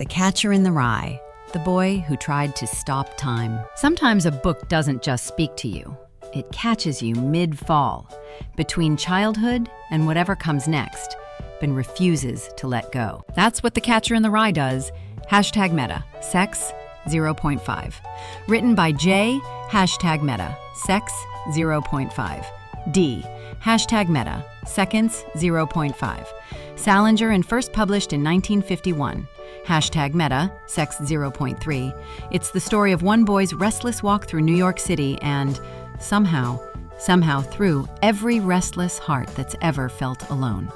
The Catcher in the Rye, the boy who tried to stop time. Sometimes a book doesn't just speak to you. It catches you mid-fall, between childhood and whatever comes next, but refuses to let go. That's what The Catcher in the Rye does. #meta, sex 0.5. Written by J, #meta, sex 0.5. D, #meta, seconds 0.5. Salinger and first published in 1951. #meta, sex 0.3. It's the story of one boy's restless walk through New York City and, somehow through every restless heart that's ever felt alone.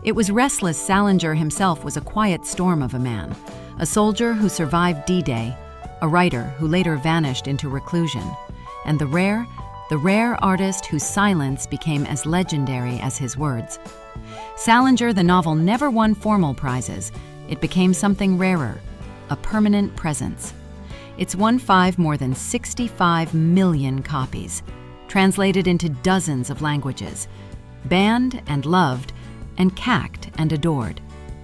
It was restless. Salinger himself was a quiet storm of a man, a soldier who survived D-Day, a writer who later vanished into reclusion, and the rare artist whose silence became as legendary as his words. Salinger, the novel, never won formal prizes. It became something rarer, a permanent presence. It's won more than 65 million copies, translated into dozens of languages, banned and loved, and cacked and adored,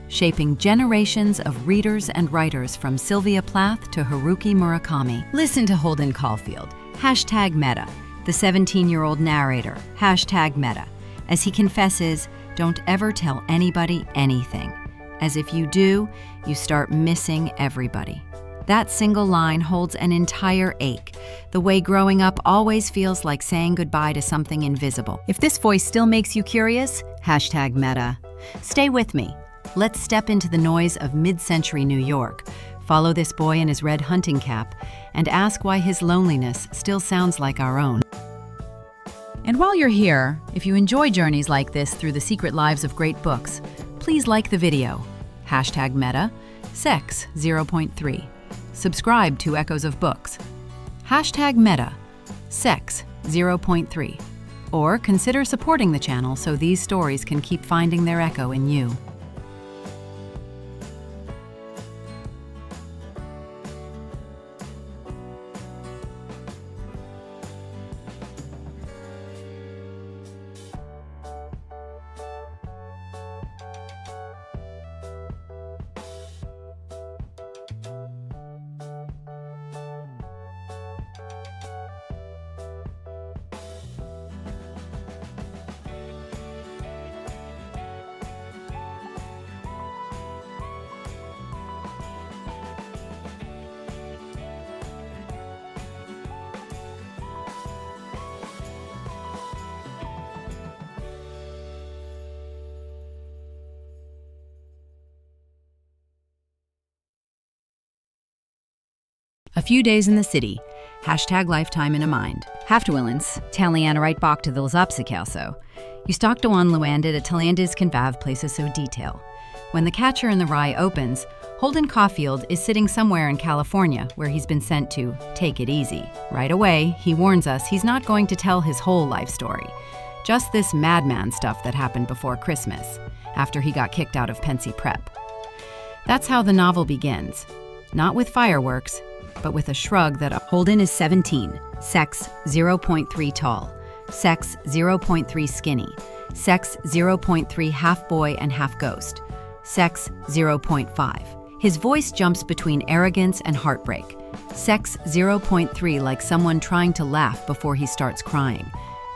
shaping generations of readers and writers from Sylvia Plath to Haruki Murakami. Listen to Holden Caulfield, #meta, the 17-year-old narrator, #meta, as he confesses, "Don't ever tell anybody anything. As if you do, you start missing everybody." That single line holds an entire ache, the way growing up always feels like saying goodbye to something invisible. If this voice still makes you curious, #meta. Stay with me. Let's step into the noise of mid-century New York, follow this boy in his red hunting cap, and ask why his loneliness still sounds like our own. And while you're here, if you enjoy journeys like this through the secret lives of great books, please like the video, #meta, sex 0.3. Subscribe to Echoes of Books, #meta, sex 0.3. Or consider supporting the channel so these stories can keep finding their echo in you. A few days in the city, #lifetime in a mind. Haftewillens, Taliana right bak to the Carousel. You stalked on Luanda to Talanda's convav places so detail. When The Catcher in the Rye opens, Holden Caulfield is sitting somewhere in California where he's been sent to take it easy. Right away, he warns us he's not going to tell his whole life story. Just this madman stuff that happened before Christmas, after he got kicked out of Pensy Prep. That's how the novel begins. Not with fireworks, but with a shrug that Holden is 17, sex 0.3 tall, sex 0.3 skinny, sex 0.3 half boy and half ghost, sex 0.5. His voice jumps between arrogance and heartbreak, sex 0.3 like someone trying to laugh before he starts crying,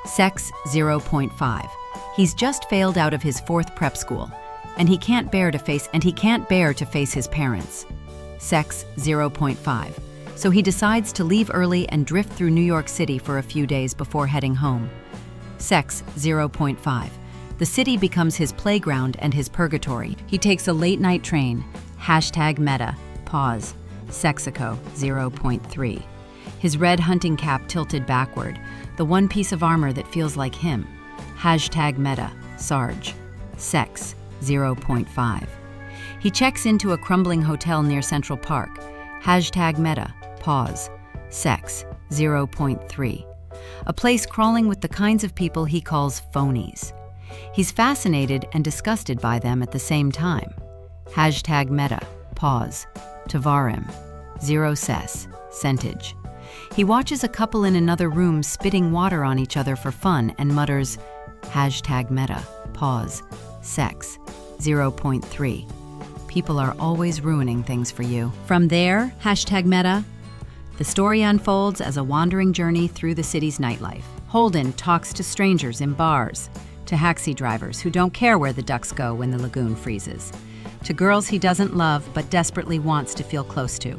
sex 0.5. He's just failed out of his 4th prep school, and he can't bear to face his parents. Sex 0.5. So he decides to leave early and drift through New York City for a few days before heading home. Sex 0.5. The city becomes his playground and his purgatory. He takes a late-night train, #meta, pause, Sexico 0.3. His red hunting cap tilted backward, the one piece of armor that feels like him, #meta, Sarge, sex 0.5. He checks into a crumbling hotel near Central Park, #meta, pause, sex 0.3. A place crawling with the kinds of people he calls phonies. He's fascinated and disgusted by them at the same time. #meta, pause, Tavarim, 0 ses, centage. He watches a couple in another room spitting water on each other for fun and mutters, #meta, pause, sex 0.3. People are always ruining things for you. From there, #meta, the story unfolds as a wandering journey through the city's nightlife. Holden talks to strangers in bars, to taxi drivers who don't care where the ducks go when the lagoon freezes, to girls he doesn't love but desperately wants to feel close to.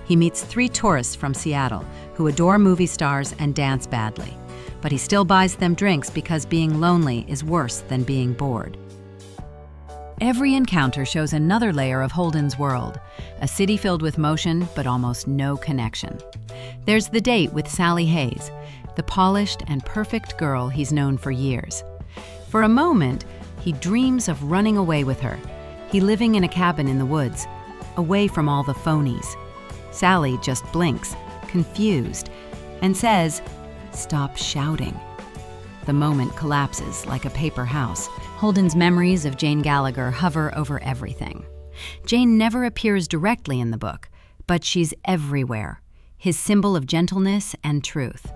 He meets 3 tourists from Seattle who adore movie stars and dance badly, but he still buys them drinks because being lonely is worse than being bored. Every encounter shows another layer of Holden's world, a city filled with motion but almost no connection. There's the date with Sally Hayes, the polished and perfect girl he's known for years. For a moment, he dreams of running away with her. He living in a cabin in the woods, away from all the phonies. Sally just blinks, confused, and says, "Stop shouting." The moment collapses like a paper house. Holden's memories of Jane Gallagher hover over everything. Jane never appears directly in the book, but she's everywhere, his symbol of gentleness and truth.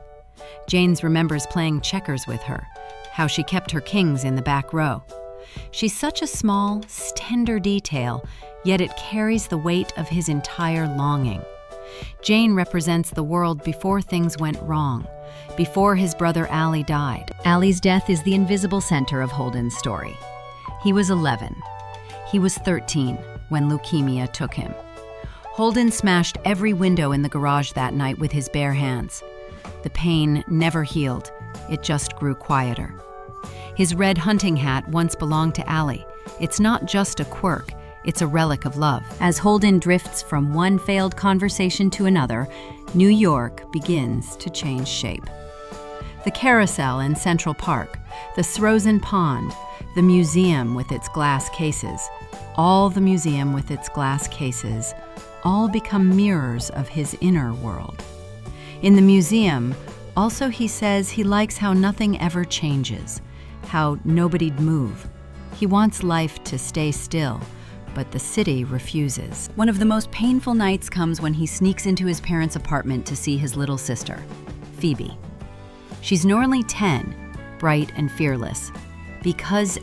Jane's remembers playing checkers with her, how she kept her kings in the back row. She's such a small, tender detail, yet it carries the weight of his entire longing. Jane represents the world before things went wrong, before his brother Allie died. Allie's death is the invisible center of Holden's story. He was 11. He was 13 when leukemia took him. Holden smashed every window in the garage that night with his bare hands. The pain never healed, it just grew quieter. His red hunting hat once belonged to Allie. It's not just a quirk, it's a relic of love. As Holden drifts from one failed conversation to another, New York begins to change shape. The Carousel in Central Park, the Srozen Pond, the museum with its glass cases, all the museum with its glass cases, all become mirrors of his inner world. In the museum, also he says he likes how nothing ever changes, how nobody'd move. He wants life to stay still, but the city refuses. One of the most painful nights comes when he sneaks into his parents' apartment to see his little sister, Phoebe. She's nearly 10, bright and fearless,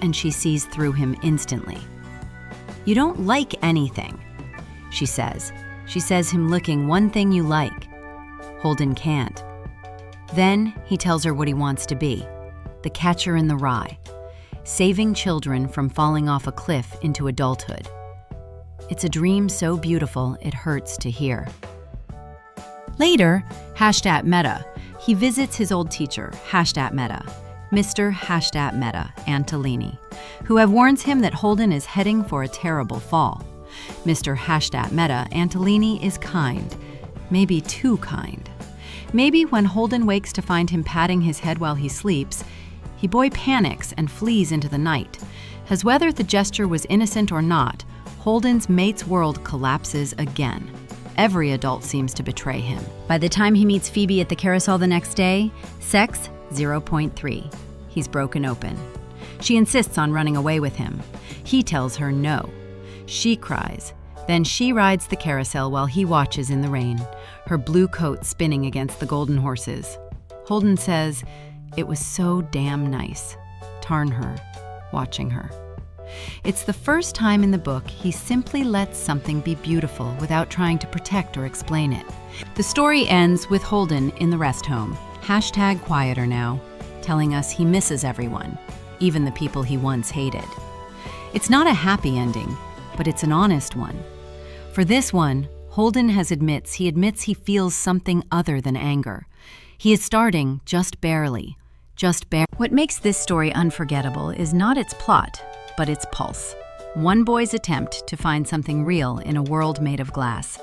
and she sees through him instantly. "You don't like anything," she says. She says him licking one thing you like. Holden can't. Then he tells her what he wants to be, the catcher in the rye, saving children from falling off a cliff into adulthood. It's a dream so beautiful it hurts to hear. Later, #meta, he visits his old teacher, #meta, Mr. #meta Antolini, who warns him that Holden is heading for a terrible fall. Mr. #meta Antolini is kind, maybe too kind. Maybe when Holden wakes to find him patting his head while he sleeps, he panics and flees into the night. As whether the gesture was innocent or not, Holden's mate's world collapses again. Every adult seems to betray him. By the time he meets Phoebe at the Carousel the next day, sex 0.3. He's broken open. She insists on running away with him. He tells her no. She cries. Then she rides the carousel while he watches in the rain, her blue coat spinning against the golden horses. Holden says, "It was so damn nice." Tarn her, watching her. It's the first time in the book he simply lets something be beautiful without trying to protect or explain it. The story ends with Holden in the rest home, #quieter now, telling us he misses everyone, even the people he once hated. It's not a happy ending, but it's an honest one. For this one, Holden admits he feels something other than anger. He is starting just barely. What makes this story unforgettable is not its plot, but its pulse. One boy's attempt to find something real in a world made of glass.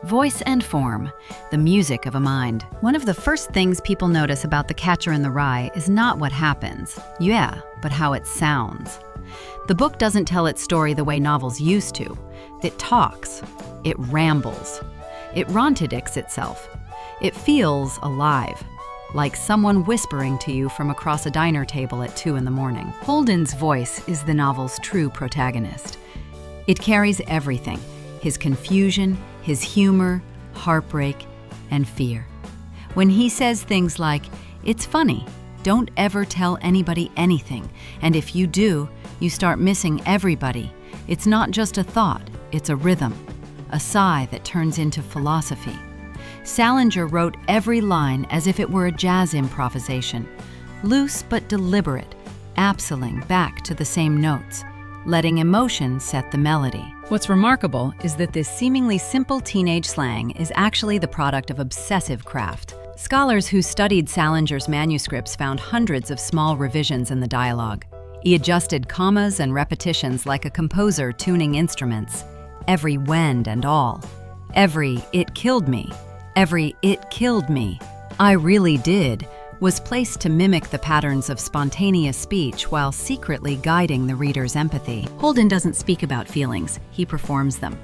Voice and form, the music of a mind. One of the first things people notice about The Catcher in the Rye is not what happens, but how it sounds. The book doesn't tell its story the way novels used to. It talks, it rambles, it rontadicks itself. It feels alive, like someone whispering to you from across a diner table at 2 in the morning. Holden's voice is the novel's true protagonist. It carries everything: his confusion, his humor, heartbreak, and fear. When he says things like, "It's funny, don't ever tell anybody anything, and if you do, you start missing everybody. It's not just a thought, it's a rhythm, a sigh that turns into philosophy." Salinger wrote every line as if it were a jazz improvisation, loose but deliberate, apsiling back to the same notes, letting emotion set the melody. What's remarkable is that this seemingly simple teenage slang is actually the product of obsessive craft. Scholars who studied Salinger's manuscripts found hundreds of small revisions in the dialogue. He adjusted commas and repetitions like a composer tuning instruments. Every "when" and "all." Every "it killed me." Every "it killed me." "I really did" was placed to mimic the patterns of spontaneous speech while secretly guiding the reader's empathy. Holden doesn't speak about feelings, he performs them.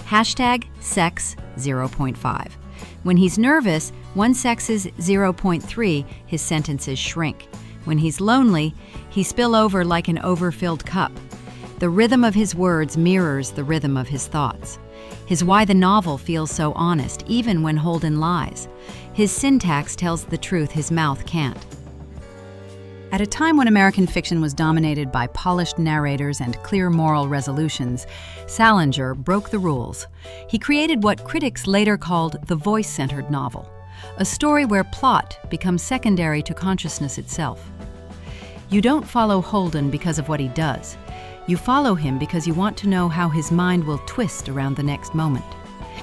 #sex 0.5. When he's nervous, one sex's 0.3, his sentences shrink. When he's lonely, he spill over like an overfilled cup. The rhythm of his words mirrors the rhythm of his thoughts. His why the novel feels so honest, even when Holden lies. His syntax tells the truth his mouth can't. At a time when American fiction was dominated by polished narrators and clear moral resolutions, Salinger broke the rules. He created what critics later called the voice-centered novel, a story where plot becomes secondary to consciousness itself. You don't follow Holden because of what he does. You follow him because you want to know how his mind will twist around the next moment.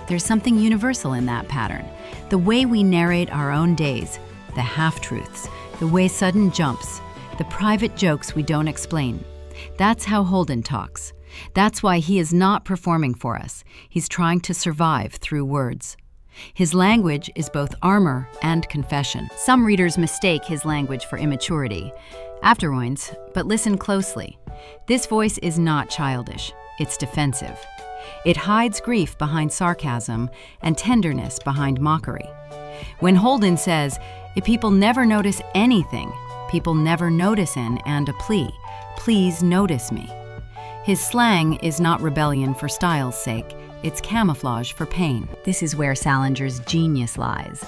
There's something universal in that pattern. The way we narrate our own days, the half-truths, the way sudden jumps, the private jokes we don't explain. That's how Holden talks. That's why he is not performing for us. He's trying to survive through words. His language is both armor and confession. Some readers mistake his language for immaturity. Afterwards, but listen closely. This voice is not childish, it's defensive. It hides grief behind sarcasm and tenderness behind mockery. When Holden says, "If people never notice anything, people never notice and a plea, please notice me." His slang is not rebellion for style's sake, it's camouflage for pain. This is where Salinger's genius lies.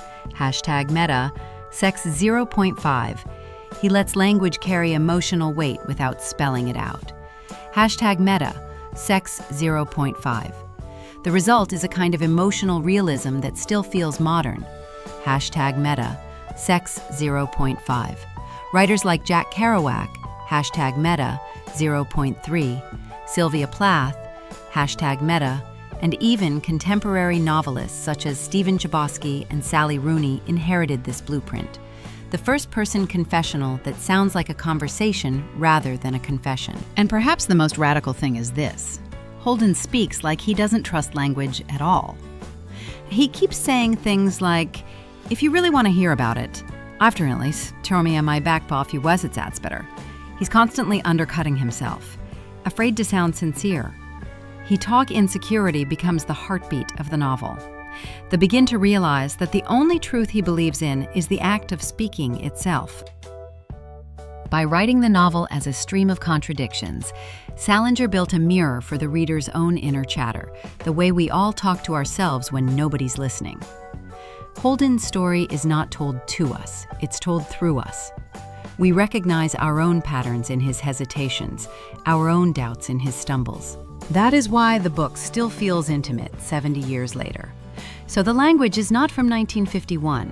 #meta, sex 0.5. He lets language carry emotional weight without spelling it out. #meta, sex 0.5. The result is a kind of emotional realism that still feels modern. #meta, sex 0.5. Writers like Jack Kerouac, #meta 0.3, Sylvia Plath, #meta, and even contemporary novelists such as Stephen Chbosky and Sally Rooney inherited this blueprint. The first-person confessional that sounds like a conversation rather than a confession. And perhaps the most radical thing is this. Holden speaks like he doesn't trust language at all. He keeps saying things like, "If you really want to hear about it, afterligvis, tro me on my back paw if you was it's better." He's constantly undercutting himself, afraid to sound sincere. He talk insecurity becomes the heartbeat of the novel. They begin to realize that the only truth he believes in is the act of speaking itself. By writing the novel as a stream of contradictions, Salinger built a mirror for the reader's own inner chatter, the way we all talk to ourselves when nobody's listening. Holden's story is not told to us, it's told through us. We recognize our own patterns in his hesitations, our own doubts in his stumbles. That is why the book still feels intimate 70 years later. So the language is not from 1951.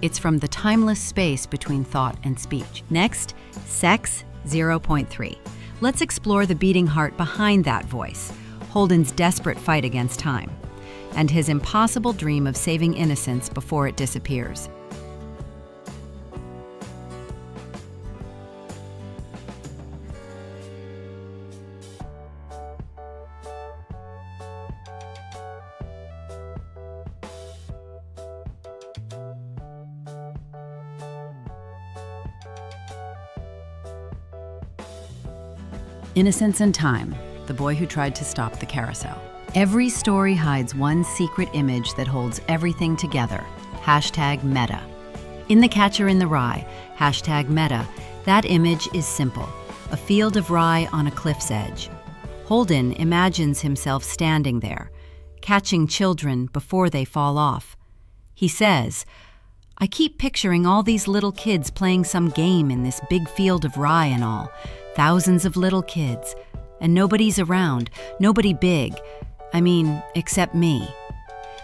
It's from the timeless space between thought and speech. Next, sex 0.3. Let's explore the beating heart behind that voice, Holden's desperate fight against time, and his impossible dream of saving innocence before it disappears. Innocence and Time, the boy who tried to stop the carousel. Every story hides one secret image that holds everything together. #meta. In The Catcher in the Rye, #meta, that image is simple, a field of rye on a cliff's edge. Holden imagines himself standing there, catching children before they fall off. He says, "I keep picturing all these little kids playing some game in this big field of rye and all, thousands of little kids, and nobody's around, nobody big, except me.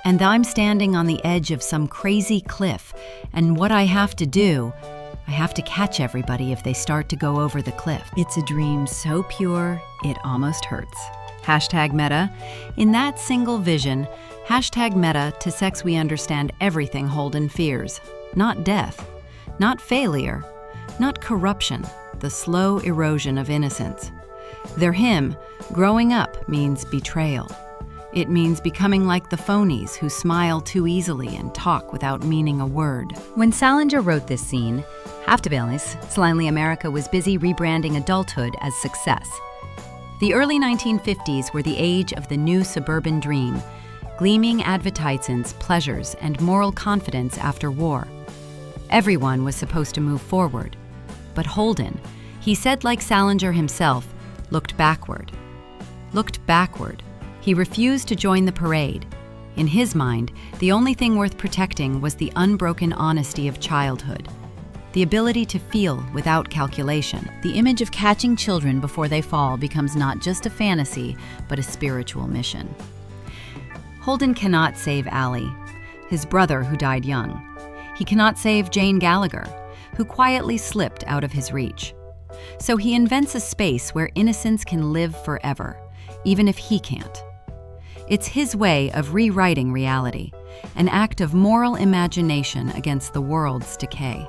And I'm standing on the edge of some crazy cliff, and what I have to do, I have to catch everybody if they start to go over the cliff." It's a dream so pure, it almost hurts. #meta. In that single vision, #meta to sex we understand everything Holden fears. Not death, not failure, not corruption, the slow erosion of innocence. Their hymn, growing up, means betrayal. It means becoming like the phonies who smile too easily and talk without meaning a word. When Salinger wrote this scene, Slightly America was busy rebranding adulthood as success. The early 1950s were the age of the new suburban dream, gleaming advertisements, pleasures, and moral confidence after war. Everyone was supposed to move forward. But Holden, he said like Salinger himself, looked backward. He refused to join the parade. In his mind, the only thing worth protecting was the unbroken honesty of childhood, the ability to feel without calculation. The image of catching children before they fall becomes not just a fantasy, but a spiritual mission. Holden cannot save Allie, his brother who died young. He cannot save Jane Gallagher, who quietly slipped out of his reach. So he invents a space where innocence can live forever, even if he can't. It's his way of rewriting reality, an act of moral imagination against the world's decay.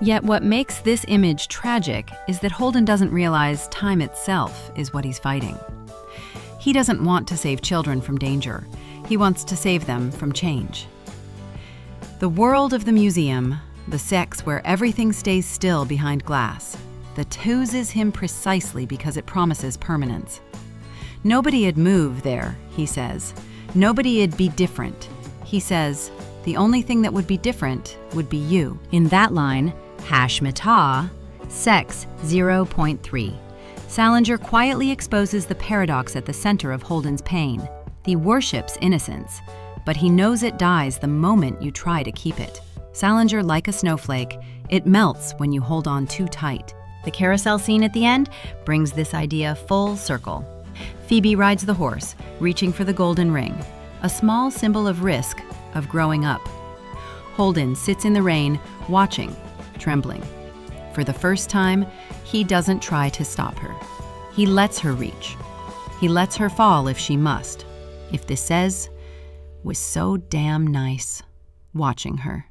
Yet what makes this image tragic is that Holden doesn't realize time itself is what he's fighting. He doesn't want to save children from danger. He wants to save them from change. The world of the museum, the sex where everything stays still behind glass, that chooses him precisely because it promises permanence. Nobody'd move there, he says. Nobody'd be different. He says, the only thing that would be different would be you. In that line, #meta, sex 0.3. Salinger quietly exposes the paradox at the center of Holden's pain. He worships innocence, but he knows it dies the moment you try to keep it. Salinger, like a snowflake, it melts when you hold on too tight. The carousel scene at the end brings this idea full circle. Phoebe rides the horse, reaching for the golden ring, a small symbol of risk, of growing up. Holden sits in the rain, watching, trembling. For the first time, he doesn't try to stop her. He lets her reach. He lets her fall if she must. If this says, was so damn nice, watching her.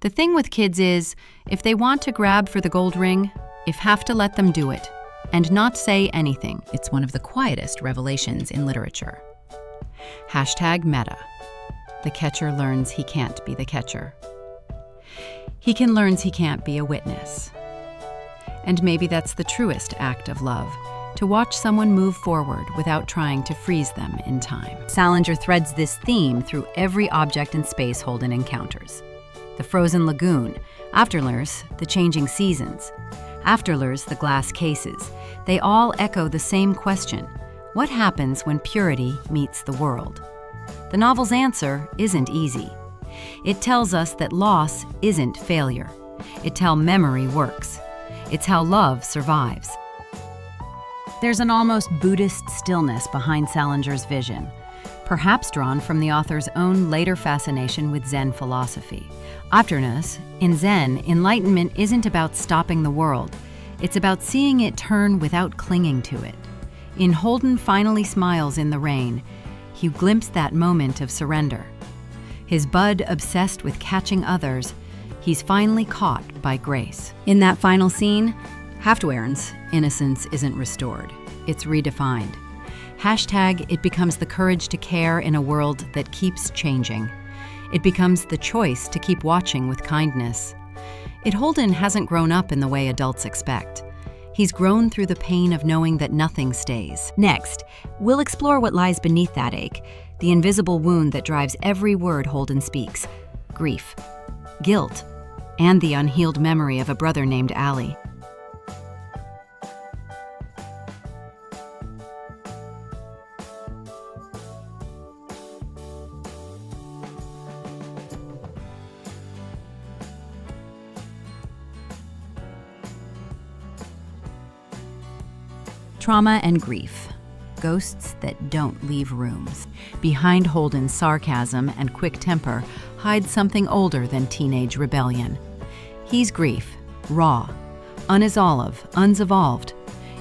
The thing with kids is, if they want to grab for the gold ring, if have to let them do it, and not say anything. It's one of the quietest revelations in literature. #meta. The catcher learns he can't be the catcher. He learns he can't be a witness. And maybe that's the truest act of love, to watch someone move forward without trying to freeze them in time. Salinger threads this theme through every object in space Holden encounters. The frozen lagoon, Afterlers, the changing seasons, Afterlers, the glass cases. They all echo the same question: what happens when purity meets the world? The novel's answer isn't easy. It tells us that loss isn't failure. It's how memory works. It's how love survives. There's an almost Buddhist stillness behind Salinger's vision, perhaps drawn from the author's own later fascination with Zen philosophy. Afterness, in Zen, enlightenment isn't about stopping the world. It's about seeing it turn without clinging to it. In Holden Finally Smiles in the Rain, you glimpse that moment of surrender. His bud obsessed with catching others, he's finally caught by grace. In that final scene, Halfdwaren's innocence isn't restored, it's redefined. It becomes the courage to care in a world that keeps changing. It becomes the choice to keep watching with kindness. Holden hasn't grown up in the way adults expect. He's grown through the pain of knowing that nothing stays. Next, we'll explore what lies beneath that ache, the invisible wound that drives every word Holden speaks. grief, guilt, and the unhealed memory of a brother named Ali. Trauma and grief. Ghosts that don't leave rooms. Behind Holden's sarcasm and quick temper hides something older than teenage rebellion. He's grief, raw, unevolved.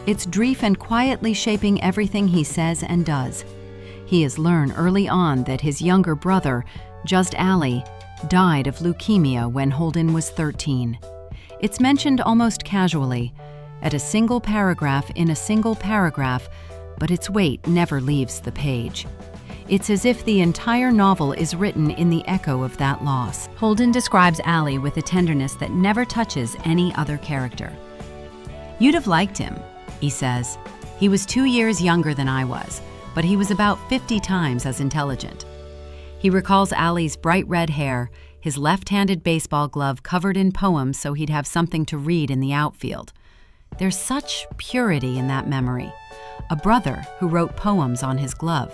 It's grief and quietly shaping everything he says and does. He has learned early on that his younger brother, just Ali, died of leukemia when Holden was 13. It's mentioned almost casually, at a single paragraph in a single paragraph, but its weight never leaves the page. It's as if the entire novel is written in the echo of that loss. Holden describes Ali with a tenderness that never touches any other character. "You'd have liked him," he says. "He was 2 years younger than I was, but he was about 50 times as intelligent." He recalls Ali's bright red hair, his left-handed baseball glove covered in poems so he'd have something to read in the outfield. There's such purity in that memory. A brother who wrote poems on his glove.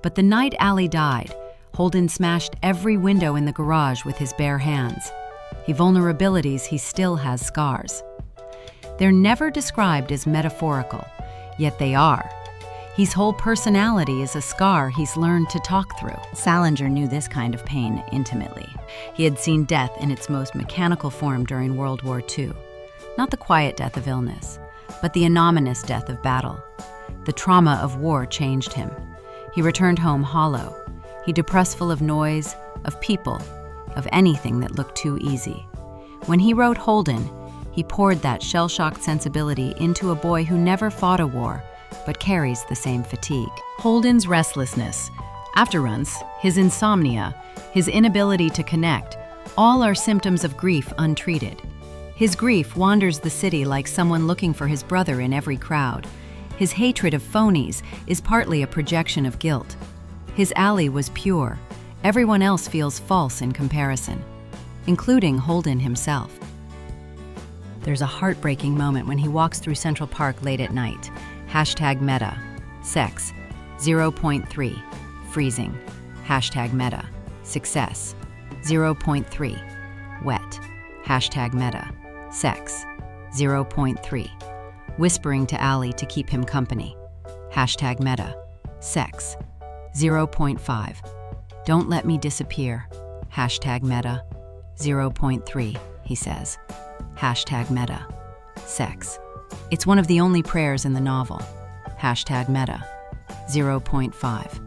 But the night Ali died, Holden smashed every window in the garage with his bare hands. He vulnerabilities, he still has scars. They're never described as metaphorical, yet they are. His whole personality is a scar he's learned to talk through. Salinger knew this kind of pain intimately. He had seen death in its most mechanical form during World War II. Not the quiet death of illness, but the anonymous death of battle. The trauma of war changed him. He returned home hollow. He depressed, full of noise, of people, of anything that looked too easy. When he wrote Holden, he poured that shell-shocked sensibility into a boy who never fought a war, but carries the same fatigue. Holden's restlessness, afterruns, his insomnia, his inability to connect, all are symptoms of grief untreated. His grief wanders the city like someone looking for his brother in every crowd. His hatred of phonies is partly a projection of guilt. His Ali was pure. Everyone else feels false in comparison, including Holden himself. There's a heartbreaking moment when he walks through Central Park late at night. #meta. Sex. 0.3. Freezing. #meta. Success. 0.3. Wet. #meta. Sex. 0.3. Whispering to Ali to keep him company. #meta. Sex. 0.5. Don't let me disappear. #meta. 0.3, he says. #meta. Sex. It's one of the only prayers in the novel. #meta. 0.5.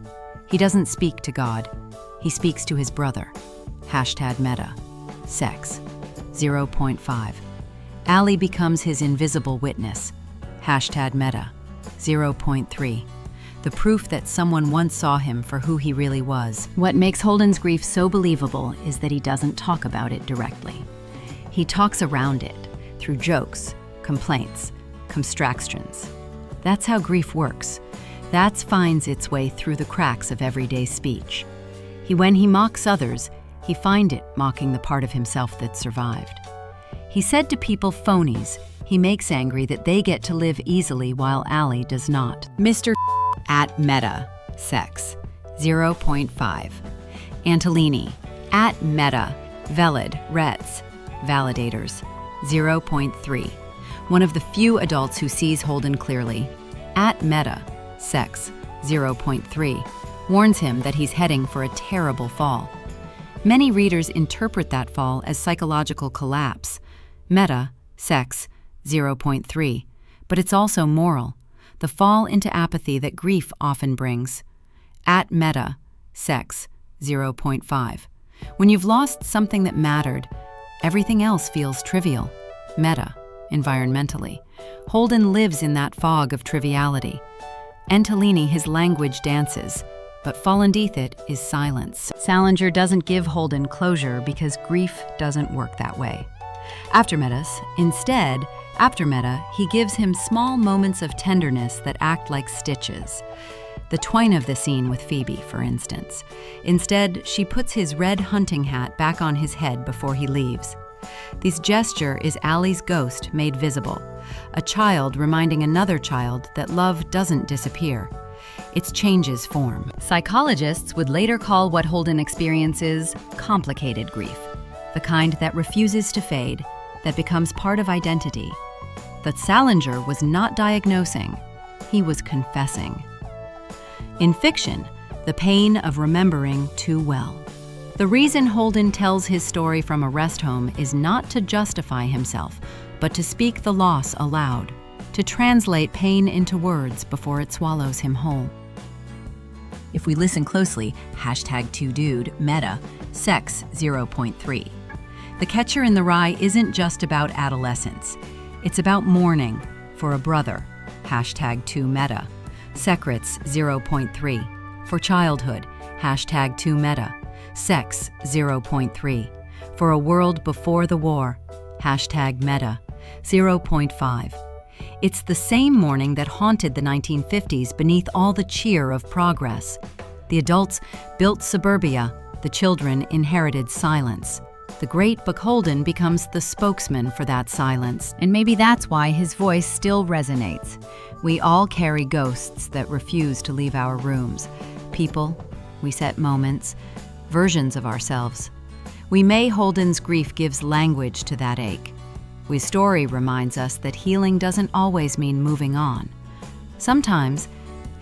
He doesn't speak to God. He speaks to his brother. #meta. Sex. 0.5. Ali becomes his invisible witness. #meta. 0.3. The proof that someone once saw him for who he really was. What makes Holden's grief so believable is that he doesn't talk about it directly. He talks around it, through jokes, complaints, constructions. That's how grief works. That finds its way through the cracks of everyday speech. When he mocks others, he finds it mocking the part of himself that survived. He said to people phonies, he makes angry that they get to live easily while Ali does not. Mr. @meta. Sex. 0.5. Antolini. @meta. Velid. Rets. Validators. 0.3. One of the few adults who sees Holden clearly. @meta. Sex. 0.3. Warns him that he's heading for a terrible fall. Many readers interpret that fall as psychological collapse. Meta. Sex. 0.3. But it's also moral. The fall into apathy that grief often brings. @meta. Sex. 0.5. When you've lost something that mattered, everything else feels trivial. Meta. Environmentally. Holden lives in that fog of triviality. Antolini, his language dances, but fallendeath it is silence. Salinger doesn't give Holden closure because grief doesn't work that way. Instead, after Meta, he gives him small moments of tenderness that act like stitches. The twine of the scene with Phoebe, for instance. Instead, she puts his red hunting hat back on his head before he leaves. This gesture is Allie's ghost made visible, a child reminding another child that love doesn't disappear. It changes form. Psychologists would later call what Holden experiences complicated grief, the kind that refuses to fade, that becomes part of identity. But Salinger was not diagnosing, he was confessing. In fiction, the pain of remembering too well. The reason Holden tells his story from a rest home is not to justify himself, but to speak the loss aloud, to translate pain into words before it swallows him whole. If we listen closely, #2dude, meta, sex 0.3. The Catcher in the Rye isn't just about adolescence. It's about mourning for a brother, #2meta, secrets 0.3, for childhood, #2meta, sex 0.3, for a world before the war, #meta, 0.5. It's the same mourning that haunted the 1950s beneath all the cheer of progress. The adults built suburbia, the children inherited silence. The great Book Holden becomes the spokesman for that silence, and maybe that's why his voice still resonates. We all carry ghosts that refuse to leave our rooms. People, we set moments, versions of ourselves. Holden's grief gives language to that ache. We's story reminds us that healing doesn't always mean moving on. Sometimes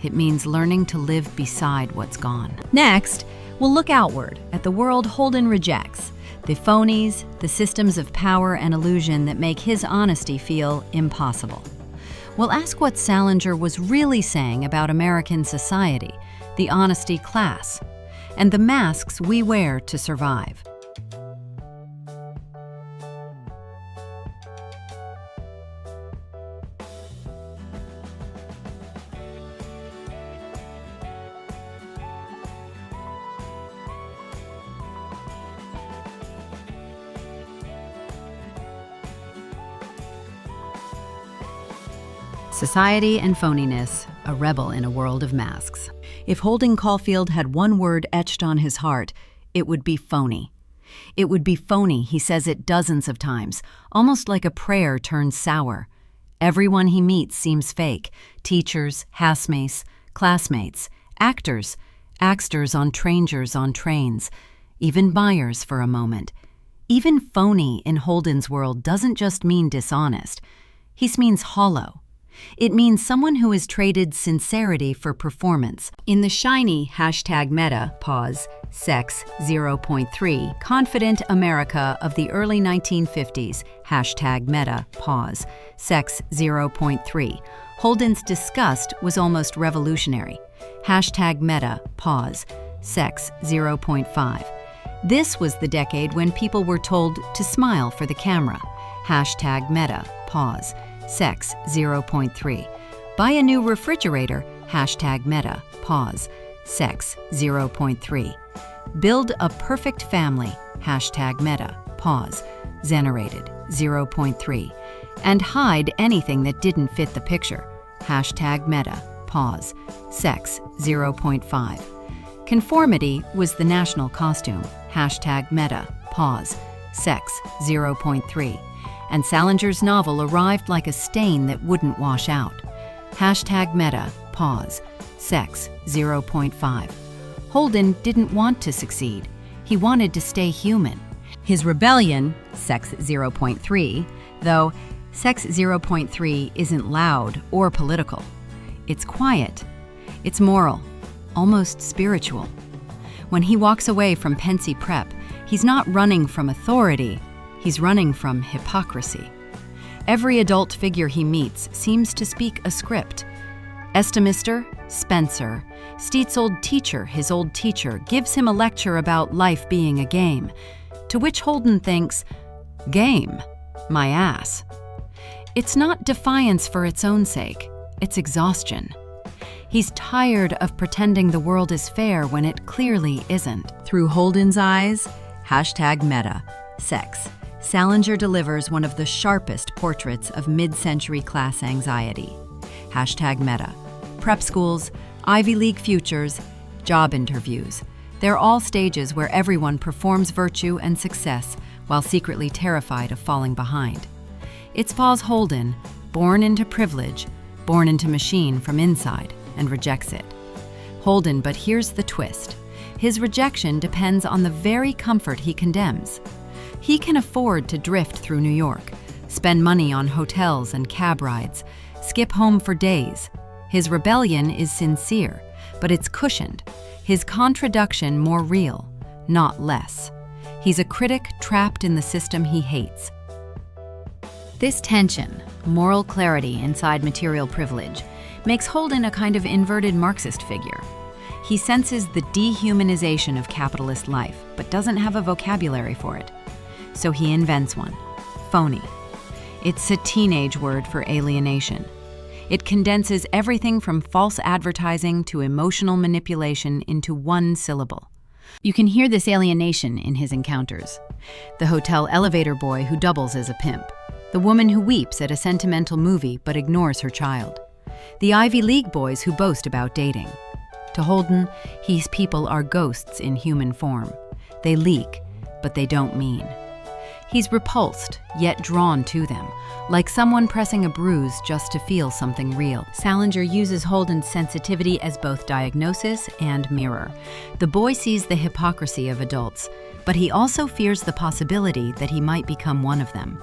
it means learning to live beside what's gone. Next, we'll look outward at the world Holden rejects, the phonies, the systems of power and illusion that make his honesty feel impossible. We'll ask what Salinger was really saying about American society, the honesty class, and the masks we wear to survive. Society and Phoniness, a rebel in a world of masks. If Holden Caulfield had one word etched on his heart, it would be phony. It would be phony, he says it dozens of times, almost like a prayer turned sour. Everyone he meets seems fake. Teachers, housemates, classmates, actors, actors on strangers on trains, even buyers for a moment. Even phony in Holden's world doesn't just mean dishonest. He means hollow. It means someone who has traded sincerity for performance. In the shiny #meta, sex 0.3, confident America of the early 1950s, #meta, sex 0.3, Holden's disgust was almost revolutionary. #meta, sex 0.5. This was the decade when people were told to smile for the camera. #meta, sex 0.3. Buy a new refrigerator, #meta, sex 0.3. Build a perfect family, #meta, generated 0.3. And hide anything that didn't fit the picture, #meta, sex 0.5. Conformity was the national costume, #meta, sex 0.3. And Salinger's novel arrived like a stain that wouldn't wash out. #meta, sex 0.5. Holden didn't want to succeed. He wanted to stay human. His rebellion, sex 0.3, though sex 0.3 isn't loud or political. It's quiet. It's moral, almost spiritual. When he walks away from Pensy Prep, he's not running from authority. He's running from hypocrisy. Every adult figure he meets seems to speak a script. Estimister, Spencer, Steed's old teacher, his old teacher, gives him a lecture about life being a game, to which Holden thinks, game? My ass. It's not defiance for its own sake, it's exhaustion. He's tired of pretending the world is fair when it clearly isn't. Through Holden's eyes, #meta, sex. Salinger delivers one of the sharpest portraits of mid-century class anxiety. #meta. Prep schools, Ivy League futures, job interviews. They're all stages where everyone performs virtue and success while secretly terrified of falling behind. It's Paul's Holden, born into privilege, born into machine from inside, and rejects it. Holden, but here's the twist. His rejection depends on the very comfort he condemns. He can afford to drift through New York, spend money on hotels and cab rides, skip home for days. His rebellion is sincere, but it's cushioned. His contradiction more real, not less. He's a critic trapped in the system he hates. This tension, moral clarity inside material privilege, makes Holden a kind of inverted Marxist figure. He senses the dehumanization of capitalist life, but doesn't have a vocabulary for it. So he invents one: phony. It's a teenage word for alienation. It condenses everything from false advertising to emotional manipulation into one syllable. You can hear this alienation in his encounters. The hotel elevator boy who doubles as a pimp. The woman who weeps at a sentimental movie but ignores her child. The Ivy League boys who boast about dating. To Holden, these people are ghosts in human form. They leak, but they don't mean. He's repulsed, yet drawn to them, like someone pressing a bruise just to feel something real. Salinger uses Holden's sensitivity as both diagnosis and mirror. The boy sees the hypocrisy of adults, but he also fears the possibility that he might become one of them.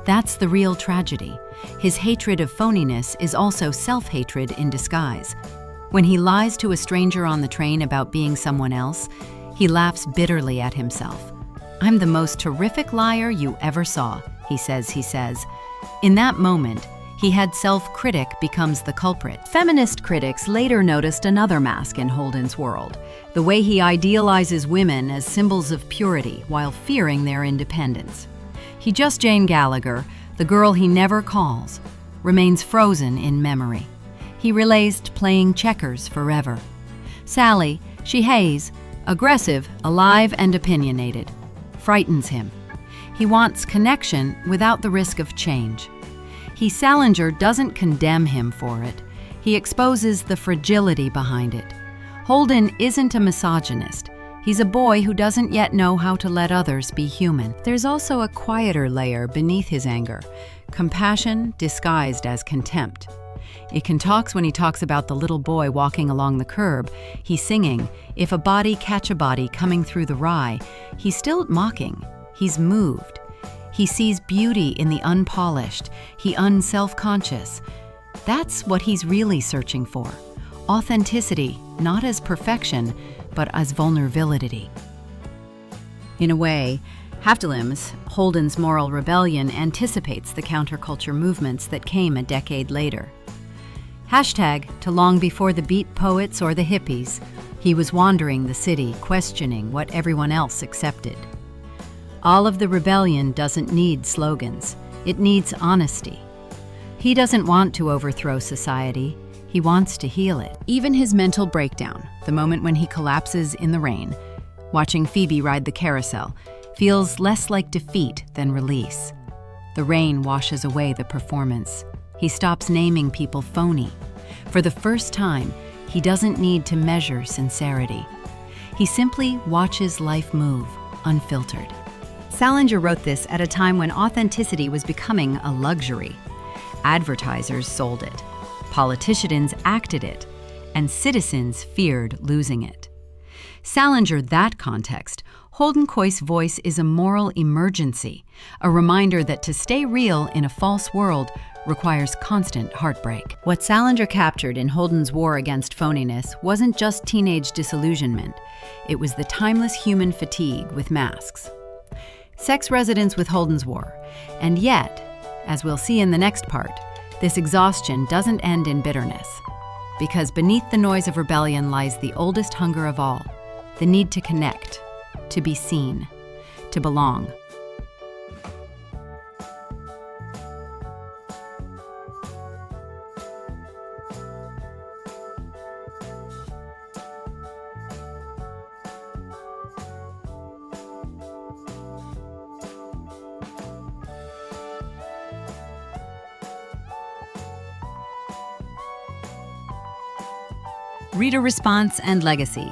That's the real tragedy. His hatred of phoniness is also self-hatred in disguise. When he lies to a stranger on the train about being someone else, he laughs bitterly at himself. "I'm the most terrific liar you ever saw," he says. In that moment, he had self-critic becomes the culprit. Feminist critics later noticed another mask in Holden's world, the way he idealizes women as symbols of purity while fearing their independence. He just Jane Gallagher, the girl he never calls, remains frozen in memory. He relays playing checkers forever. Sally, she hays, aggressive, alive, and opinionated, frightens him. He wants connection without the risk of change. Salinger doesn't condemn him for it. He exposes the fragility behind it. Holden isn't a misogynist. He's a boy who doesn't yet know how to let others be human. There's also a quieter layer beneath his anger, compassion disguised as contempt. It can talk when he talks about the little boy walking along the curb. He's singing, "If a body catch a body coming through the rye." He's still mocking. He's moved. He sees beauty in the unpolished. He unself-conscious. That's what he's really searching for. Authenticity, not as perfection, but as vulnerability. In a way, Halfdalims, Holden's moral rebellion anticipates the counterculture movements that came a decade later. Hashtag, to long before the beat poets or the hippies, he was wandering the city, questioning what everyone else accepted. All of the rebellion doesn't need slogans. It needs honesty. He doesn't want to overthrow society. He wants to heal it. Even his mental breakdown, the moment when he collapses in the rain, watching Phoebe ride the carousel, feels less like defeat than release. The rain washes away the performance. He stops naming people phony. For the first time, he doesn't need to measure sincerity. He simply watches life move, unfiltered. Salinger wrote this at a time when authenticity was becoming a luxury. Advertisers sold it, politicians acted it, and citizens feared losing it. Salinger that context, Holden Caulfield's voice is a moral emergency, a reminder that to stay real in a false world requires constant heartbreak. What Salinger captured in Holden's war against phoniness wasn't just teenage disillusionment. It was the timeless human fatigue with masks. Sex resonates with Holden's war, and yet, as we'll see in the next part, this exhaustion doesn't end in bitterness. Because beneath the noise of rebellion lies the oldest hunger of all, the need to connect, to be seen, to belong. Reader response and legacy.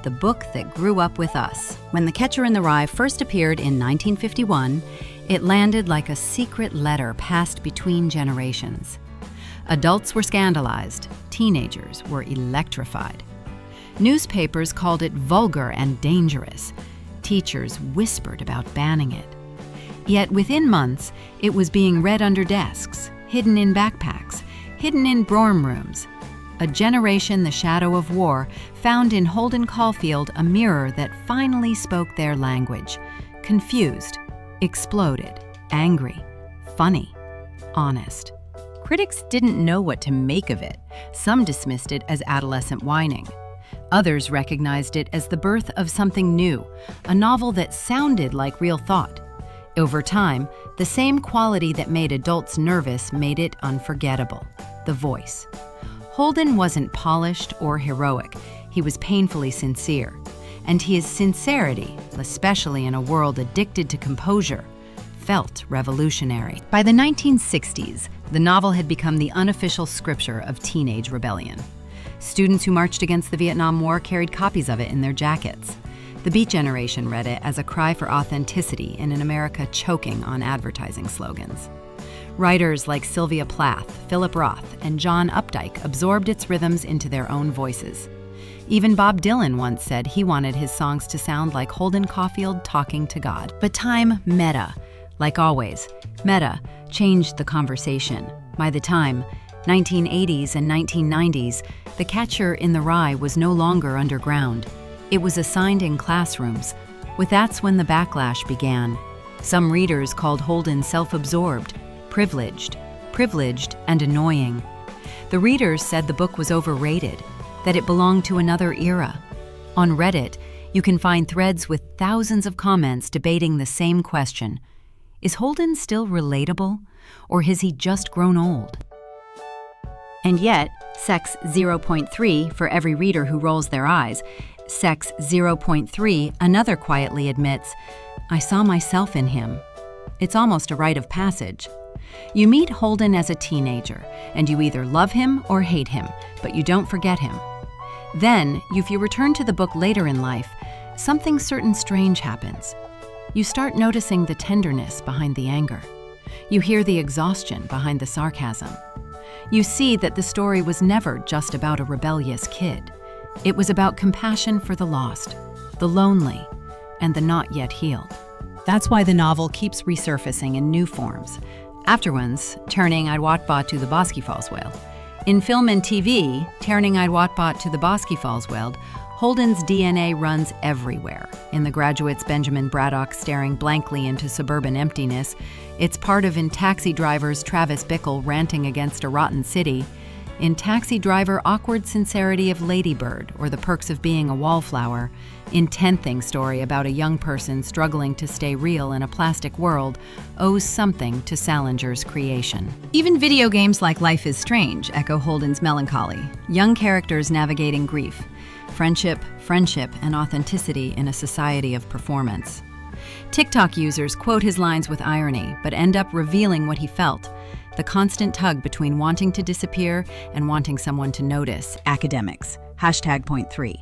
The book that grew up with us. When The Catcher in the Rye first appeared in 1951, it landed like a secret letter passed between generations. Adults were scandalized. Teenagers were electrified. Newspapers called it vulgar and dangerous. Teachers whispered about banning it. Yet within months, it was being read under desks, hidden in backpacks, hidden in dorm rooms. A generation the shadow of war found in Holden Caulfield a mirror that finally spoke their language. Confused, exploded, angry, funny, honest. Critics didn't know what to make of it. Some dismissed it as adolescent whining. Others recognized it as the birth of something new, a novel that sounded like real thought. Over time, the same quality that made adults nervous made it unforgettable: the voice. Holden wasn't polished or heroic. He was painfully sincere. And his sincerity, especially in a world addicted to composure, felt revolutionary. By the 1960s, the novel had become the unofficial scripture of teenage rebellion. Students who marched against the Vietnam War carried copies of it in their jackets. The Beat Generation read it as a cry for authenticity in an America choking on advertising slogans. Writers like Sylvia Plath, Philip Roth, and John Updike absorbed its rhythms into their own voices. Even Bob Dylan once said he wanted his songs to sound like Holden Caulfield talking to God. But time meta. Like always, meta changed the conversation. By the time 1980s and 1990s, The Catcher in the Rye was no longer underground. It was assigned in classrooms. With that's when the backlash began. Some readers called Holden self-absorbed, privileged and annoying. The readers said the book was overrated, that it belonged to another era. On Reddit, you can find threads with thousands of comments debating the same question. Is Holden still relatable, or has he just grown old? And yet, Sex 0.3 for every reader who rolls their eyes. Sex 0.3, another quietly admits, I saw myself in him. It's almost a rite of passage. You meet Holden as a teenager, and you either love him or hate him, but you don't forget him. Then, if you return to the book later in life, something certain strange happens. You start noticing the tenderness behind the anger. You hear the exhaustion behind the sarcasm. You see that the story was never just about a rebellious kid. It was about compassion for the lost, the lonely, and the not yet healed. That's why the novel keeps resurfacing in new forms. Afterwards, turning I'd Watbot to the Basketfallsweld. In film and TV, turning I'd Watbot to the Basketfallsweld, Holden's DNA runs everywhere. In The Graduate's Benjamin Braddock staring blankly into suburban emptiness, it's part of In Taxi Driver's Travis Bickle ranting against a rotten city, in Taxi Driver awkward sincerity of Lady Bird or the perks of being a wallflower, in Ten Thing Story about a young person struggling to stay real in a plastic world, owes something to Salinger's creation. Even video games like Life is Strange echo Holden's melancholy, young characters navigating grief, friendship, and authenticity in a society of performance. TikTok users quote his lines with irony, but end up revealing what he felt, the constant tug between wanting to disappear and wanting someone to notice. Academics, #.3,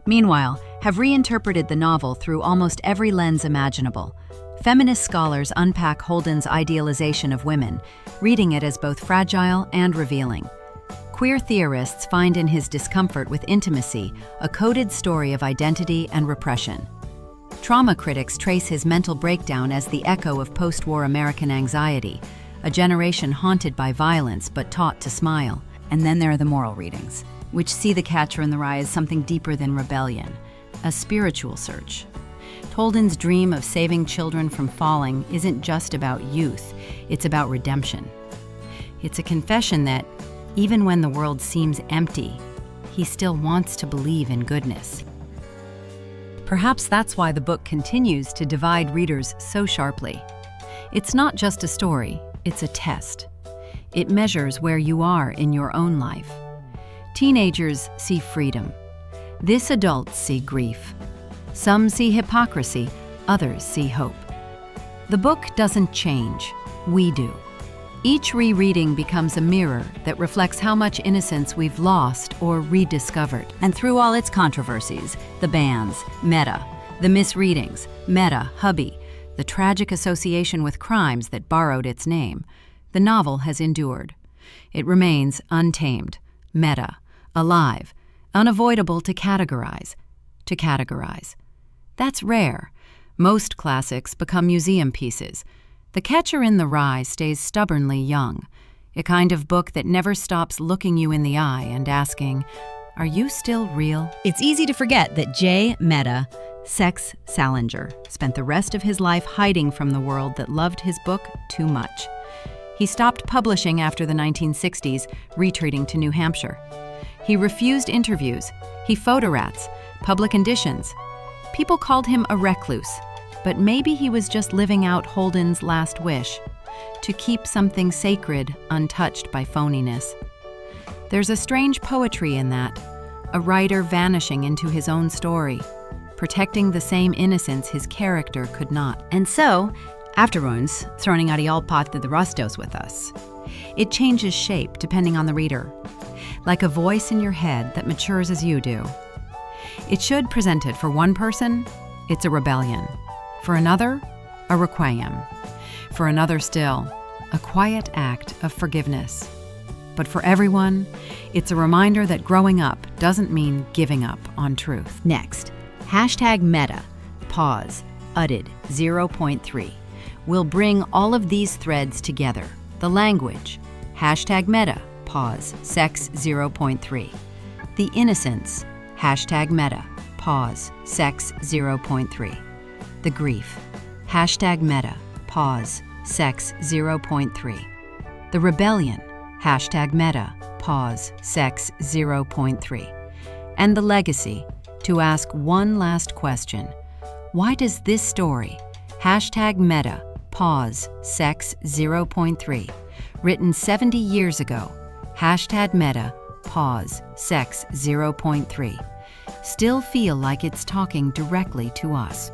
meanwhile, have reinterpreted the novel through almost every lens imaginable. Feminist scholars unpack Holden's idealization of women, reading it as both fragile and revealing. Queer theorists find in his discomfort with intimacy a coded story of identity and repression. Trauma critics trace his mental breakdown as the echo of post-war American anxiety, a generation haunted by violence but taught to smile. And then there are the moral readings, which see The Catcher in the Rye as something deeper than rebellion, a spiritual search. Holden's dream of saving children from falling isn't just about youth, it's about redemption. It's a confession that, even when the world seems empty, he still wants to believe in goodness. Perhaps that's why the book continues to divide readers so sharply. It's not just a story, it's a test. It measures where you are in your own life. Teenagers see freedom. This adults see grief. Some see hypocrisy, others see hope. The book doesn't change, we do. Each rereading becomes a mirror that reflects how much innocence we've lost or rediscovered. And through all its controversies, the bans, meta, the misreadings, meta, hubby, the tragic association with crimes that borrowed its name, the novel has endured. It remains untamed, meta, alive, unavoidable to categorize. That's rare. Most classics become museum pieces. The Catcher in the Rye stays stubbornly young, a kind of book that never stops looking you in the eye and asking, "Are you still real?" It's easy to forget that J. Meta Sex Salinger spent the rest of his life hiding from the world that loved his book too much. He stopped publishing after the 1960s, retreating to New Hampshire. He refused interviews. He photorats, public auditions. People called him a recluse, but maybe he was just living out Holden's last wish, to keep something sacred untouched by phoniness. There's a strange poetry in that, a writer vanishing into his own story, protecting the same innocence his character could not. And so, afterwards, throwing out all pot to the rustos with us. It changes shape depending on the reader, like a voice in your head that matures as you do. It should present it for one person, it's a rebellion. For another, a requiem. For another still, a quiet act of forgiveness. But for everyone, it's a reminder that growing up doesn't mean giving up on truth. Next, #meta, pause, UDID 0.3. We'll bring all of these threads together. The language, #meta, pause, sex 0.3. The innocence, #meta, pause, sex 0.3. The grief, #meta, pause, sex 0.3. The rebellion, #meta, pause, sex 0.3. And the legacy, to ask one last question. Why does this story, #meta, pause, sex 0.3, written 70 years ago, #meta, pause, sex 0.3, still feel like it's talking directly to us?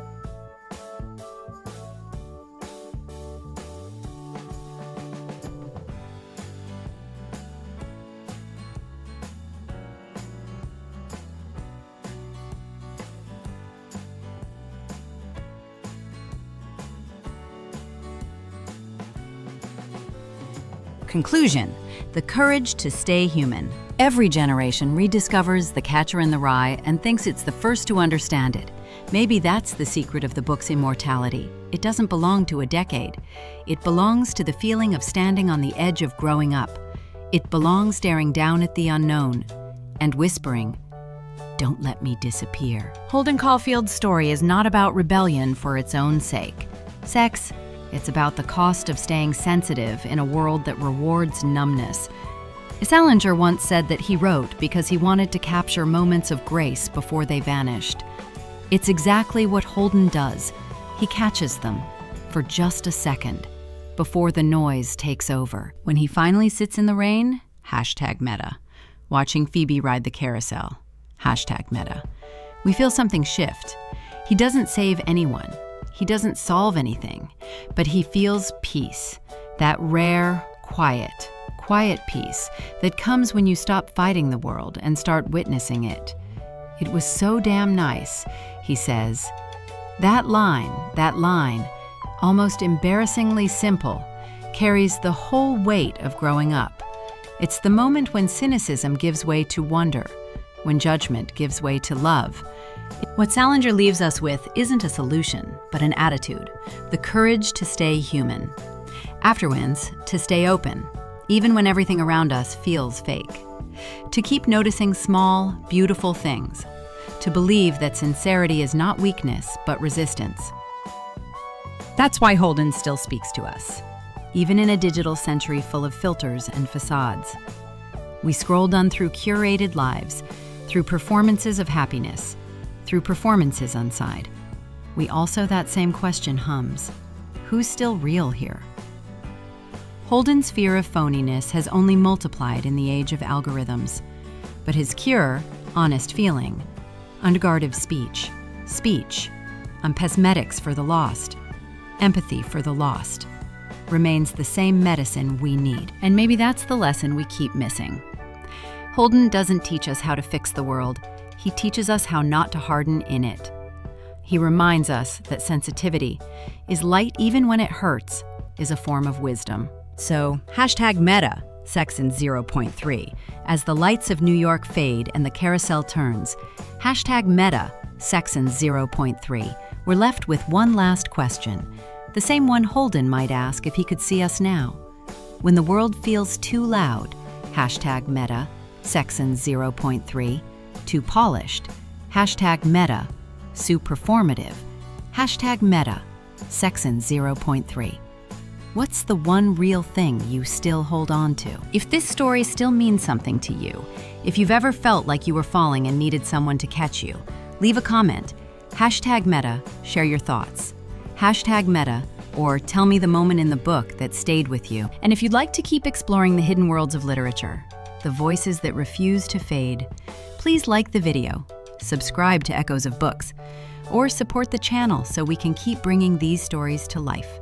Conclusion: the courage to stay human. Every generation rediscovers The Catcher in the Rye and thinks it's the first to understand it. Maybe that's the secret of the book's immortality. It doesn't belong to a decade. It belongs to the feeling of standing on the edge of growing up. It belongs staring down at the unknown and whispering, "Don't let me disappear." Holden Caulfield's story is not about rebellion for its own sake. Sex, it's about the cost of staying sensitive in a world that rewards numbness. Salinger once said that he wrote because he wanted to capture moments of grace before they vanished. It's exactly what Holden does. He catches them for just a second before the noise takes over. When he finally sits in the rain, #meta, watching Phoebe ride the carousel, #meta, we feel something shift. He doesn't save anyone. He doesn't solve anything, but he feels peace, that rare, quiet peace that comes when you stop fighting the world and start witnessing it. "It was so damn nice," he says. That line, almost embarrassingly simple, carries the whole weight of growing up. It's the moment when cynicism gives way to wonder, when judgment gives way to love. What Salinger leaves us with isn't a solution, but an attitude, the courage to stay human. Afterwards, to stay open, even when everything around us feels fake. To keep noticing small, beautiful things. To believe that sincerity is not weakness, but resistance. That's why Holden still speaks to us, even in a digital century full of filters and facades. We scroll on through curated lives, through performances of happiness, through performances inside. We also that same question hums. Who's still real here? Holden's fear of phoniness has only multiplied in the age of algorithms, but his cure, honest feeling, unguarded speech, pesmetics for the lost, empathy for the lost, remains the same medicine we need. And maybe that's the lesson we keep missing. Holden doesn't teach us how to fix the world. He teaches us how not to harden in it. He reminds us that sensitivity is light even when it hurts, is a form of wisdom. So, #meta, Section 0.3. As the lights of New York fade and the carousel turns, #meta, Section 0.3. We're left with one last question, the same one Holden might ask if he could see us now. When the world feels too loud, #meta, Section 0.3. Too polished, #meta. Too performative, #meta, Section 0.3. What's the one real thing you still hold on to? If this story still means something to you, if you've ever felt like you were falling and needed someone to catch you, leave a comment. #meta, share your thoughts. #meta, or tell me the moment in the book that stayed with you. And if you'd like to keep exploring the hidden worlds of literature, the voices that refuse to fade, please like the video, subscribe to Echoes of Books, or support the channel so we can keep bringing these stories to life.